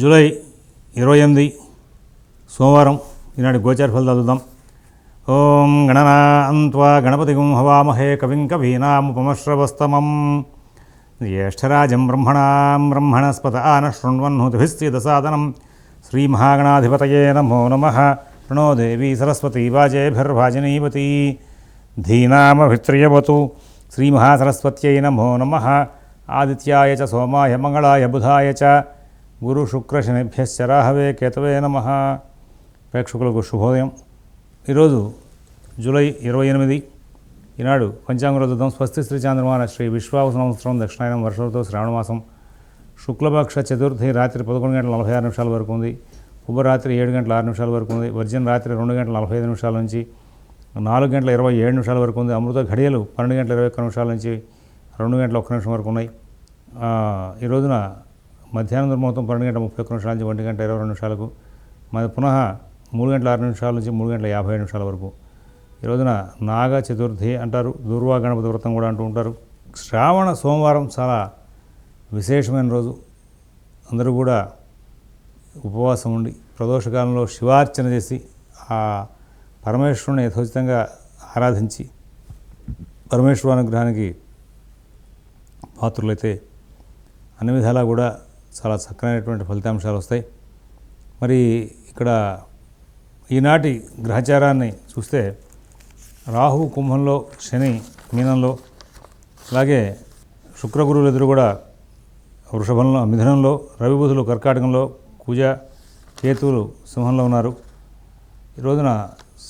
July 28 సోమవారం ఈనాటి గోచార ఫలితాలు చూద్దాం. ఓం గణనాన్త్వా గణపతిగుం హవామహే కవిం కవీనాముపమశ్రవస్తమం జ్యేష్ఠరాజం బ్రహ్మణస్పత ఆనశృణ్వన్నుతిభిశ్చేదసాదనం శ్రీమహాగణాధిపతయే నమో నమః. ప్రణో దేవీ సరస్వతీ వాజేభిర్వాజినీవతీ ధీనామభిత్రియవతు. శ్రీమహాసరస్వత్యై నమో నమః. ఆదిత్యాయ చ సోమాయ మంగళాయ బుధాయ చ గురు శుక్ర శనిభ్యశ్చ రాహవే కేతవే నమః. ప్రేక్షకులకు శుభోదయం. ఈరోజు జూలై 28 ఈనాడు పంచాంగ చూద్దాం. స్వస్తి శ్రీ చాంద్రమాన శ్రీ విశ్వావసు సంవత్సరం దక్షిణాయనం వర్ష ఋతువు శ్రావణమాసం శుక్లపక్ష చతుర్థి రాత్రి 11:46 వరకు ఉంది. శుభరాత్రి 7:06 వరకు ఉంది. వర్జన రాత్రి 2:45 నుంచి 4:27 వరకు ఉంది. అమృత ఘడియలు 12:21 నుంచి 2:01 వరకు ఉన్నాయి. ఈ రోజున మధ్యాహ్నం దుర్ముహూర్తం 12:31 నుంచి 1:22 పునః 3:06 నుంచి 3:57 వరకు. ఈ రోజున నాగ చతుర్థి అంటారు, దూర్వా గణపతి వ్రతం కూడా అంటూ ఉంటారు. శ్రావణ సోమవారం చాలా విశేషమైన రోజు. అందరూ కూడా ఉపవాసం ఉండి ప్రదోషకాలంలో శివార్చన చేసి ఆ పరమేశ్వరుని యథోచితంగా ఆరాధించి పరమేశ్వరు అనుగ్రహానికి పాత్రులైతే అన్ని విధాలా కూడా చాలా చక్కనైనటువంటి ఫలితాంశాలు వస్తాయి. మరి ఇక్కడ ఈనాటి గ్రహచారాన్ని చూస్తే రాహు కుంభంలో, శని మీనంలో, అలాగే శుక్రగురువులు ఎదురు కూడా వృషభంలో, మిథునంలో, రవి బుధులు కర్కాటకంలో, కుజ కేతువులు సింహంలో ఉన్నారు. ఈ రోజున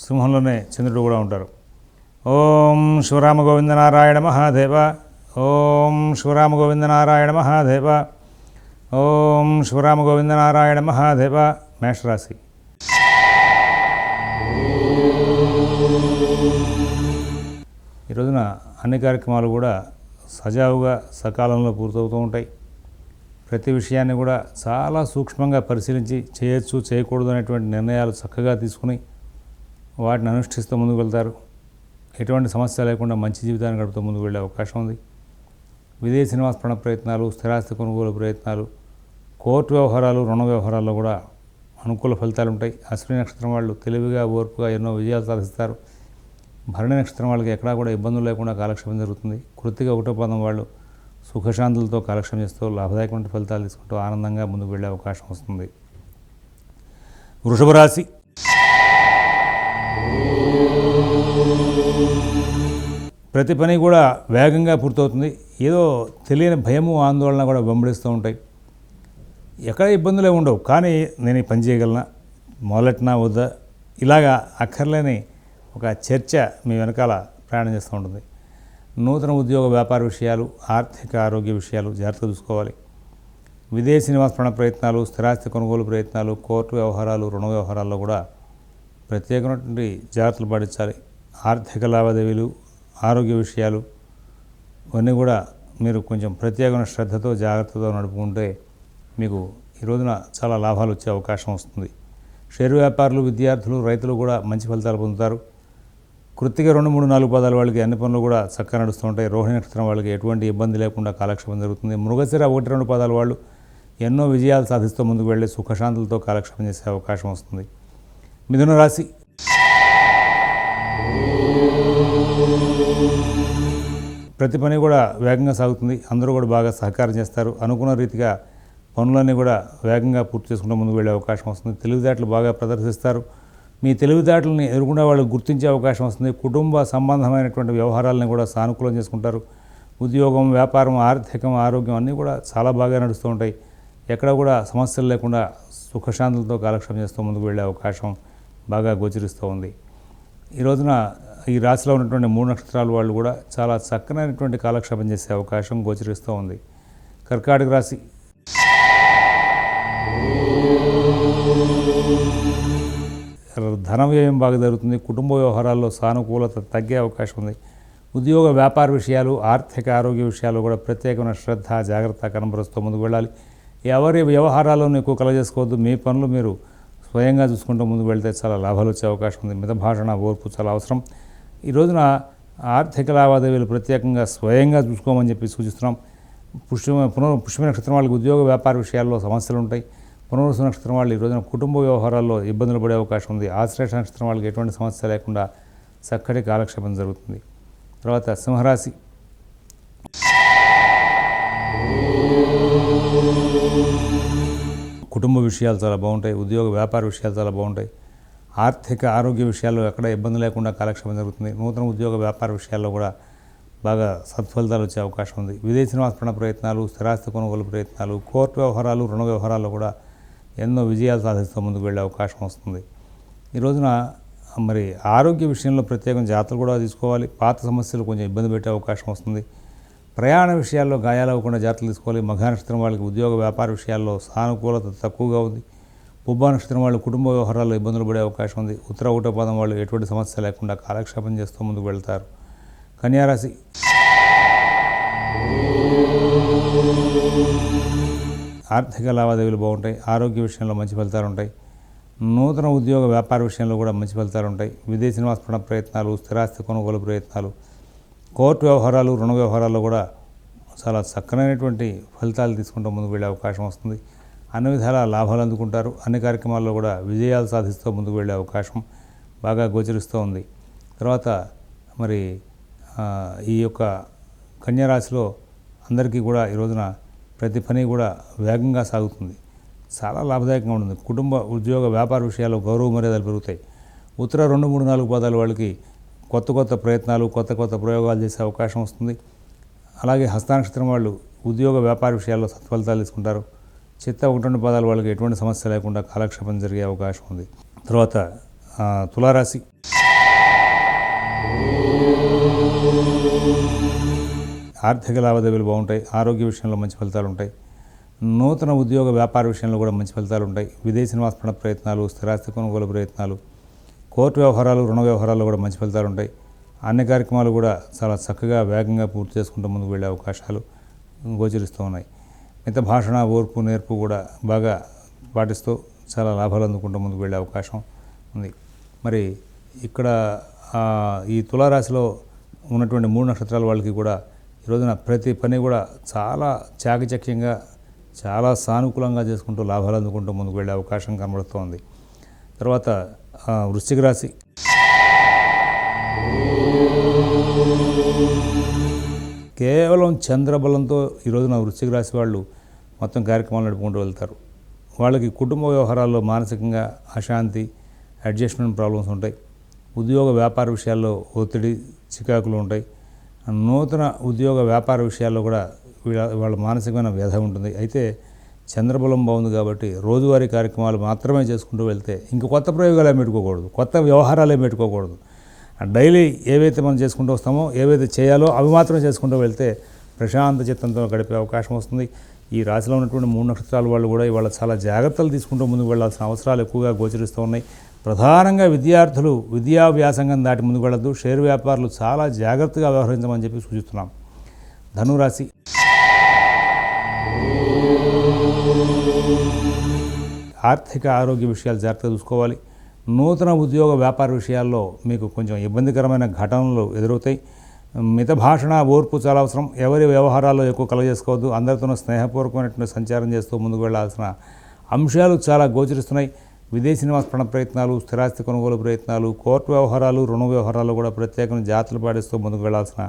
సింహంలోనే చంద్రుడు కూడా ఉంటారు. ఓం శివరామ గోవింద నారాయణ మహాదేవ. ఓం శివరామ గోవింద నారాయణ మహాదేవ. ఓం శివరామ గోవింద నారాయణ మహాదేవ. మేషరాశి. ఈ రోజున అన్ని కార్యక్రమాలు కూడా సజావుగా సకాలంలో పూర్తవుతూ ఉంటాయి. ప్రతి విషయాన్ని కూడా చాలా సూక్ష్మంగా పరిశీలించి చేయొచ్చు చేయకూడదు అనేటువంటి నిర్ణయాలు చక్కగా తీసుకుని వాటిని అనుష్ఠిస్తూ ముందుకు వెళ్తారు. ఎటువంటి సమస్య లేకుండా మంచి జీవితాన్ని గడుపుతూ ముందుకు వెళ్ళే అవకాశం ఉంది. విదేశీ నివాస ప్రణ ప్రయత్నాలు, స్థిరాస్తి కొనుగోలు ప్రయత్నాలు, కోర్టు వ్యవహారాలు, రుణ వ్యవహారాల్లో కూడా అనుకూల ఫలితాలు ఉంటాయి. అశ్విని నక్షత్రం వాళ్ళు తెలివిగా, ఓర్పుగా ఎన్నో విజయాలు సాధిస్తారు. భరణి నక్షత్రం వాళ్ళకి ఎక్కడా కూడా ఇబ్బందులు లేకుండా కాలక్షేపం జరుగుతుంది. కృత్తిక 1వ పాదం వాళ్ళు సుఖశాంతులతో కాలక్షేపం చేస్తూ లాభదాయకమైన ఫలితాలు తీసుకుంటూ ఆనందంగా ముందుకు వెళ్ళే అవకాశం వస్తుంది. వృషభ రాశి. ప్రతి పని కూడా వేగంగా పూర్తవుతుంది. ఏదో తెలియని భయము, ఆందోళన కూడా వెంబడిస్తూ ఉంటాయి. ఎక్కడ ఇబ్బందులే ఉండవు, కానీ నేను ఈ పని చేయగలనా, మొదలెట్నా వద్దా, ఇలాగా అక్కర్లేని ఒక చర్చ మీ వెనకాల ప్రయాణం చేస్తూ ఉంటుంది. నూతన ఉద్యోగ వ్యాపార విషయాలు, ఆర్థిక ఆరోగ్య విషయాలు జాగ్రత్తగా చూసుకోవాలి. విదేశీ నివాస ప్రణ ప్రయత్నాలు, స్థిరాస్తి కొనుగోలు ప్రయత్నాలు, కోర్టు వ్యవహారాలు, రుణ వ్యవహారాల్లో కూడా ప్రత్యేకమైనటువంటి జాగ్రత్తలు పాటించాలి. ఆర్థిక లావాదేవీలు, ఆరోగ్య విషయాలు ఇవన్నీ కూడా మీరు కొంచెం ప్రత్యేకమైన శ్రద్ధతో, జాగ్రత్తతో నడుపుకుంటే మీకు ఈ రోజున చాలా లాభాలు వచ్చే అవకాశం వస్తుంది. షేరు వ్యాపారులు, విద్యార్థులు, రైతులు కూడా మంచి ఫలితాలు పొందుతారు. కృత్తిక 2, 3, 4 పాదాల వాళ్ళకి అన్ని పనులు కూడా చక్కగా నడుస్తూ ఉంటాయి. రోహిణి నక్షత్రం వాళ్ళకి ఎటువంటి ఇబ్బంది లేకుండా కాలక్షేపం జరుగుతుంది. మృగశిర 1, 2 పాదాల వాళ్ళు ఎన్నో విజయాలు సాధిస్తూ ముందుకు వెళ్ళి సుఖశాంతులతో కాలక్షేపం చేసే అవకాశం వస్తుంది. మిథున రాశి. ప్రతి పని కూడా వేగంగా సాగుతుంది. అందరూ కూడా బాగా సహకారం చేస్తారు. అనుకున్న రీతిగా పనులన్నీ కూడా వేగంగా పూర్తి చేసుకుంటూ ముందుకు వెళ్ళే అవకాశం వస్తుంది. తెలివితేటలు బాగా ప్రదర్శిస్తారు. మీ తెలివితేటలని ఎదుర్కొనే వాళ్ళు గుర్తించే అవకాశం వస్తుంది. కుటుంబ సంబంధమైనటువంటి వ్యవహారాలను కూడా సానుకూలం చేసుకుంటారు. ఉద్యోగం, వ్యాపారం, ఆర్థికం, ఆరోగ్యం అన్నీ కూడా చాలా బాగా నడుస్తూ ఉంటాయి. ఎక్కడ కూడా సమస్యలు లేకుండా సుఖశాంతులతో కాలక్షేపం చేస్తూ ముందుకు వెళ్ళే అవకాశం బాగా గోచరిస్తూ ఉంది. ఈ రోజున ఈ రాశిలో ఉన్నటువంటి 3 నక్షత్రాల వాళ్ళు కూడా చాలా చక్కనైనటువంటి కాలక్షేపం చేసే అవకాశం గోచరిస్తూ ఉంది. కర్కాటక రాశి. ధన వ్యయం బాగా జరుగుతుంది. కుటుంబ వ్యవహారాల్లో సానుకూలత తగ్గే అవకాశం ఉంది. ఉద్యోగ వ్యాపార విషయాలు, ఆర్థిక ఆరోగ్య విషయాలు కూడా ప్రత్యేకమైన శ్రద్ధ, జాగ్రత్త కనబరుస్తూ ముందుకు వెళ్ళాలి. ఎవరి వ్యవహారాలను ఎక్కువ కలగజేసుకోవద్దు. మీ పనులు మీరు స్వయంగా చూసుకుంటూ ముందుకు వెళ్తే చాలా లాభాలు వచ్చే అవకాశం ఉంది. మితభాషణ, ఓర్పు చాలా అవసరం. ఈ రోజున ఆర్థిక లావాదేవీలు ప్రత్యేకంగా స్వయంగా చూసుకోమని చెప్పి సూచిస్తున్నాం. పుష్యమి నక్షత్రం వాళ్ళకి ఉద్యోగ వ్యాపార విషయాల్లో సమస్యలు ఉంటాయి. పునర్వసు నక్షత్రం వాళ్ళు ఈ రోజున కుటుంబ వ్యవహారాల్లో ఇబ్బందులు పడే అవకాశం ఉంది. ఆశ్లేష నక్షత్రం వాళ్ళకి ఎటువంటి సమస్య లేకుండా చక్కటి కాలక్షేపం జరుగుతుంది. తర్వాత సింహరాశి. కుటుంబ విషయాలు చాలా బాగుంటాయి. ఉద్యోగ వ్యాపార విషయాలు చాలా బాగుంటాయి. ఆర్థిక ఆరోగ్య విషయాల్లో ఎక్కడ ఇబ్బంది లేకుండా కాలక్షేపం జరుగుతుంది. నూతన ఉద్యోగ వ్యాపార విషయాల్లో కూడా బాగా సత్ఫలితాలు వచ్చే అవకాశం ఉంది. విదేశీ నివాస ప్రయత్నాలు, స్థిరాస్తి కొనుగోలు ప్రయత్నాలు, కోర్టు వ్యవహారాలు, రుణ వ్యవహారాల్లో కూడా ఎన్నో విజయాలు సాధిస్తూ ముందుకు వెళ్ళే అవకాశం వస్తుంది. ఈ రోజున మరి ఆరోగ్య విషయంలో ప్రత్యేకం జాగ్రత్తలు కూడా తీసుకోవాలి. పాత సమస్యలు కొంచెం ఇబ్బంది పెట్టే అవకాశం వస్తుంది. ప్రయాణ విషయాల్లో గాయాలు అవ్వకుండా జాగ్రత్తలు తీసుకోవాలి. మఘా నక్షత్రం వాళ్ళకి ఉద్యోగ వ్యాపార విషయాల్లో సానుకూలత తక్కువగా ఉంది. పుబ్బా నక్షత్రం వాళ్ళు కుటుంబ వ్యవహారాల్లో ఇబ్బందులు పడే అవకాశం ఉంది. ఉత్తర ఒకటో పాదం వాళ్ళు ఎటువంటి సమస్య లేకుండా కాలక్షేపం చేస్తూ ముందుకు వెళ్తారు. కన్యారాశి. ఆర్థిక లావాదేవీలు బాగుంటాయి. ఆరోగ్య విషయంలో మంచి ఫలితాలు ఉంటాయి. నూతన ఉద్యోగ వ్యాపార విషయంలో కూడా మంచి ఫలితాలు ఉంటాయి. విదేశీ నివాస ప్రయత్నాలు, స్థిరాస్తి కొనుగోలు ప్రయత్నాలు, కోర్టు వ్యవహారాలు, రుణ వ్యవహారాల్లో కూడా చాలా చక్కనైనటువంటి ఫలితాలు తీసుకుంటూ ముందుకు వెళ్ళే అవకాశం వస్తుంది. అన్ని విధాల లాభాలు అందుకుంటారు. అన్ని కార్యక్రమాల్లో కూడా విజయాలు సాధిస్తూ ముందుకు వెళ్ళే అవకాశం బాగా గోచరిస్తూ ఉంది. తర్వాత మరి ఈ యొక్క కన్యారాశిలో అందరికీ కూడా ఈ రోజున ప్రతి పని కూడా వేగంగా సాగుతుంది. చాలా లాభదాయకంగా ఉంటుంది. కుటుంబ ఉద్యోగ వ్యాపార విషయాల్లో గౌరవ మర్యాదలు పెరుగుతాయి. ఉత్తర 2, 3, 4 పాదాల వాళ్ళకి కొత్త ప్రయత్నాలు, కొత్త ప్రయోగాలు చేసే అవకాశం వస్తుంది. అలాగే హస్తానక్షత్రం వాళ్ళు ఉద్యోగ వ్యాపార విషయాల్లో సత్ఫలితాలు తీసుకుంటారు. చిత్త 1, 2 పాదాల వాళ్ళకి ఎటువంటి సమస్య లేకుండా కాలక్షేపం జరిగే అవకాశం ఉంది. తర్వాత తులారాశి. ఆర్థిక లావాదేవీలు బాగుంటాయి. ఆరోగ్య విషయంలో మంచి ఫలితాలు ఉంటాయి. నూతన ఉద్యోగ వ్యాపార విషయంలో కూడా మంచి ఫలితాలు ఉంటాయి. విదేశీ నివాస ప్రయత్నాలు, స్థిరాస్తి కొనుగోలు ప్రయత్నాలు, కోర్టు వ్యవహారాలు, రుణ వ్యవహారాల్లో కూడా మంచి ఫలితాలు ఉంటాయి. అన్ని కార్యక్రమాలు కూడా చాలా చక్కగా వేగంగా పూర్తి చేసుకుంటూ ముందుకు వెళ్ళే అవకాశాలు గోచరిస్తూ ఉన్నాయి. మిత భాషణ, ఓర్పు, నేర్పు కూడా బాగా పాటిస్తూ చాలా లాభాలు అందుకుంటూ ముందుకు వెళ్ళే అవకాశం ఉంది. మరి ఇక్కడ ఈ తులారాశిలో ఉన్నటువంటి 3 నక్షత్రాల వాళ్ళకి కూడా ఈ రోజున ప్రతి పని కూడా చాలా చాకచక్యంగా, చాలా సానుకూలంగా చేసుకుంటూ లాభాలు అందుకుంటూ ముందుకు వెళ్ళే అవకాశం కనబడుతోంది. తర్వాత వృశ్చిక రాశి. కేవలం చంద్రబలంతో ఈ రోజున వృశ్చిక రాశి వాళ్ళు మొత్తం కార్యక్రమాలు నడుపుకుంటూ వెళ్తారు. వాళ్ళకి కుటుంబ వ్యవహారాల్లో మానసికంగా అశాంతి, అడ్జస్ట్మెంట్ ప్రాబ్లమ్స్ ఉంటాయి. ఉద్యోగ వ్యాపార విషయాల్లో ఒత్తిడి, చికాకులు ఉంటాయి. నూతన ఉద్యోగ వ్యాపార విషయాల్లో కూడా వాళ్ళ మానసికమైన వ్యధ ఉంటుంది. అయితే చంద్రబలం బాగుంది కాబట్టి రోజువారీ కార్యక్రమాలు మాత్రమే చేసుకుంటూ వెళ్తే ఇంక కొత్త ప్రయోగాలు ఏమి పెట్టుకోకూడదు, కొత్త వ్యవహారాలు ఏమి పెట్టుకోకూడదు. డైలీ ఏవైతే మనం చేసుకుంటూ వస్తామో, ఏవైతే చేయాలో అవి మాత్రమే చేసుకుంటూ వెళ్తే ప్రశాంత చిత్తంతో గడిపే అవకాశం వస్తుంది. ఈ రాశిలో ఉన్నటువంటి 3 నక్షత్రాల వాళ్ళు కూడా ఇవాళ చాలా జాగ్రత్తలు తీసుకుంటూ ముందుకు వెళ్లాల్సిన అవసరాలు ఎక్కువగా గోచరిస్తూ ఉన్నాయి. ప్రధానంగా విద్యార్థులు విద్యా వ్యాసంగం దాటి ముందుకు వెళ్ళద్దు. షేర్ వ్యాపారులు చాలా జాగ్రత్తగా వ్యవహరించమని చెప్పి సూచిస్తున్నాం. ధనురాశి. ఆర్థిక ఆరోగ్య విషయాలు జాగ్రత్తగా చూసుకోవాలి. నూతన ఉద్యోగ వ్యాపార విషయాల్లో మీకు కొంచెం ఇబ్బందికరమైన ఘటనలు ఎదురవుతాయి. మిత భాషణ, ఓర్పు చాలా అవసరం. ఎవరి వ్యవహారాల్లో ఎక్కువ కలగజేసుకోవద్దు. అందరితోనూ స్నేహపూర్వకమైనటువంటి సంచారం చేస్తూ ముందుకు వెళ్లాల్సిన అంశాలు చాలా గోచరిస్తున్నాయి. విదేశీ నివాస ప్రయత్నాలు, స్థిరాస్తి కొనుగోలు ప్రయత్నాలు, కోర్టు వ్యవహారాలు, రుణ వ్యవహారాలు కూడా ప్రత్యేకంగా జాగ్రత్తలు పాటిస్తూ ముందుకు వెళ్లాల్సిన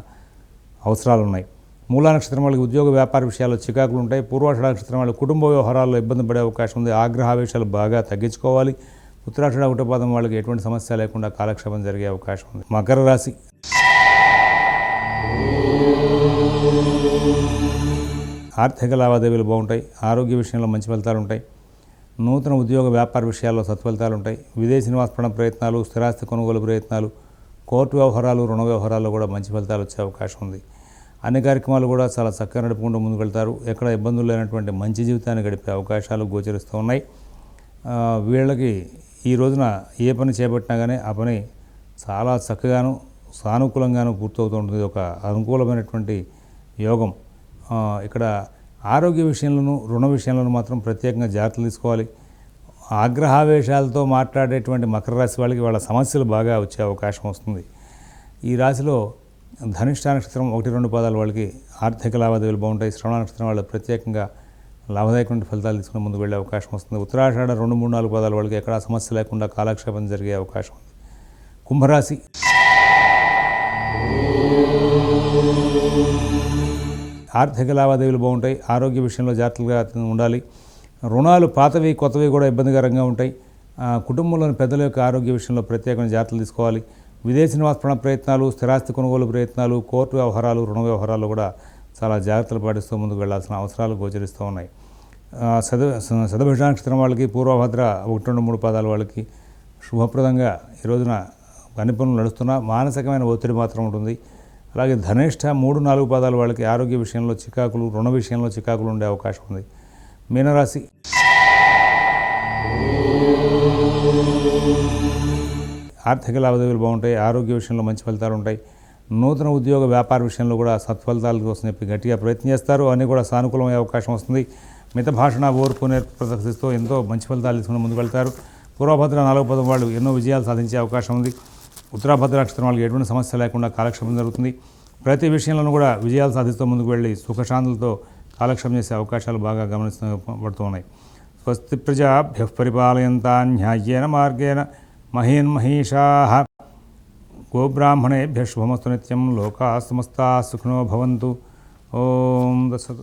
అవసరాలు ఉన్నాయి. మూలా నక్షత్రం వాళ్ళకి ఉద్యోగ వ్యాపార విషయాల్లో చికాకులు ఉంటాయి. పూర్వాషాఢ నక్షత్రం వాళ్ళు కుటుంబ వ్యవహారాల్లో ఇబ్బంది పడే అవకాశం ఉంది. ఆగ్రహావేశాలు బాగా తగ్గించుకోవాలి. ఉత్తరాషాఢ ఒకటో పాదం వాళ్ళకి ఎటువంటి సమస్య లేకుండా కాలక్షేపం జరిగే అవకాశం ఉంది. మకర రాశి. ఆర్థిక లావాదేవీలు బాగుంటాయి. ఆరోగ్య విషయంలో మంచి ఫలితాలు ఉంటాయి. నూతన ఉద్యోగ వ్యాపార విషయాల్లో సత్ఫలితాలు ఉంటాయి. విదేశీ నివాస ప్రయత్నాలు, స్థిరాస్తి కొనుగోలు ప్రయత్నాలు, కోర్టు వ్యవహారాలు, రుణ వ్యవహారాల్లో కూడా మంచి ఫలితాలు వచ్చే అవకాశం ఉంది. అన్ని కార్యక్రమాలు కూడా చాలా చక్కగా నడుపుకుంటూ ముందుకు వెళ్తారు. ఎక్కడ ఇబ్బందులు లేనటువంటి మంచి జీవితాన్ని గడిపే అవకాశాలు గోచరిస్తూ ఉన్నాయి. వీళ్ళకి ఈ రోజున ఏ పని చేపట్టినా కానీ ఆ పని చాలా చక్కగాను, సానుకూలంగాను పూర్తవుతూ ఉంటుంది. ఒక అనుకూలమైనటువంటి యోగం. ఇక్కడ ఆరోగ్య విషయంలోనూ, రుణ విషయంలోనూ మాత్రం ప్రత్యేకంగా జాగ్రత్తలు తీసుకోవాలి. ఆగ్రహావేశాలతో మాట్లాడేటువంటి మకర రాశి వాళ్ళకి వాళ్ళ సమస్యలు బాగా వచ్చే అవకాశం వస్తుంది. ఈ రాశిలో ధనిష్ఠ నక్షత్రం 1, 2 పాదాల వాళ్ళకి ఆర్థిక లావాదేవీలు బాగుంటాయి. శ్రవణ నక్షత్రం వాళ్ళు ప్రత్యేకంగా లాభదాయకమైన ఫలితాలు తీసుకుని ముందుకు వెళ్ళే అవకాశం వస్తుంది. ఉత్తరాషాఢ 2, 3, 4 పాదాల వాళ్ళకి ఎక్కడా సమస్య లేకుండా కాలక్షేపం జరిగే అవకాశం ఉంది. కుంభరాశి ఆర్థిక లావాదేవీలు బాగుంటాయి. ఆరోగ్య విషయంలో జాగ్రత్తగా ఉండాలి. రుణాలు పాతవి కొత్తవి కూడా ఇబ్బందికరంగా ఉంటాయి. కుటుంబంలోని పెద్దల యొక్క ఆరోగ్య విషయంలో ప్రత్యేకమైన జాగ్రత్తలు తీసుకోవాలి. విదేశీ నివాస ప్రయత్నాలు, స్థిరాస్తి కొనుగోలు ప్రయత్నాలు, కోర్టు వ్యవహారాలు, రుణ వ్యవహారాలు కూడా చాలా జాగ్రత్తలు పాటిస్తూ ముందుకు వెళ్లాల్సిన అవసరాలు గోచరిస్తూ ఉన్నాయి. శతభిష నక్షత్రం వాళ్ళకి, పూర్వభద్ర 1, 2, 3 పాదాల వాళ్ళకి శుభప్రదంగా ఈ రోజున అన్ని పనులు నడుస్తున్నా మానసికమైన ఒత్తిడి మాత్రం ఉంటుంది. అలాగే ధనిష్ట 3, 4 పాదాల వాళ్ళకి ఆరోగ్య విషయంలో చికాకులు, రుణ విషయంలో చికాకులు ఉండే అవకాశం ఉంది. మీనరాశి ఆర్థిక లావాదేవీలు బాగుంటాయి. ఆరోగ్య విషయంలో మంచి ఫలితాలు ఉంటాయి. నూతన ఉద్యోగ వ్యాపార విషయంలో కూడా సత్ఫలితాల కోసం చెప్పి గట్టిగా ప్రయత్నం చేస్తారు. అన్నీ కూడా సానుకూలమయ్యే అవకాశం వస్తుంది. మిత భాషణ, ఓర్పు, నేర్పు ప్రదర్శిస్తూ ఎంతో మంచి ఫలితాలు తీసుకుని ముందుకు వెళ్తారు. పూర్వభద్ర 4వ పదం వాళ్ళు ఎన్నో విజయాలు సాధించే అవకాశం ఉంది. ఉత్తరాభద్ర నక్షత్రం వాళ్ళకి ఎటువంటి సమస్య లేకుండా కాలక్షేపం జరుగుతుంది. ప్రతి విషయంలోనూ కూడా విజయాలు సాధిస్తూ ముందుకు వెళ్ళి సుఖశాంతులతో కాలక్షేపం చేసే అవకాశాలు బాగా గమనించబడుతూ ఉన్నాయి. స్వస్తి ప్రజాభ్యః పరిపాలయంతాం న్యాయేన మార్గేణ మహీన్మహీషాః గోబ్రాహ్మణేభ్యః శుభమస్తు నిత్యం. లోకాః సమస్తాః సుఖినో భవంతు. ఓం తత్సత్.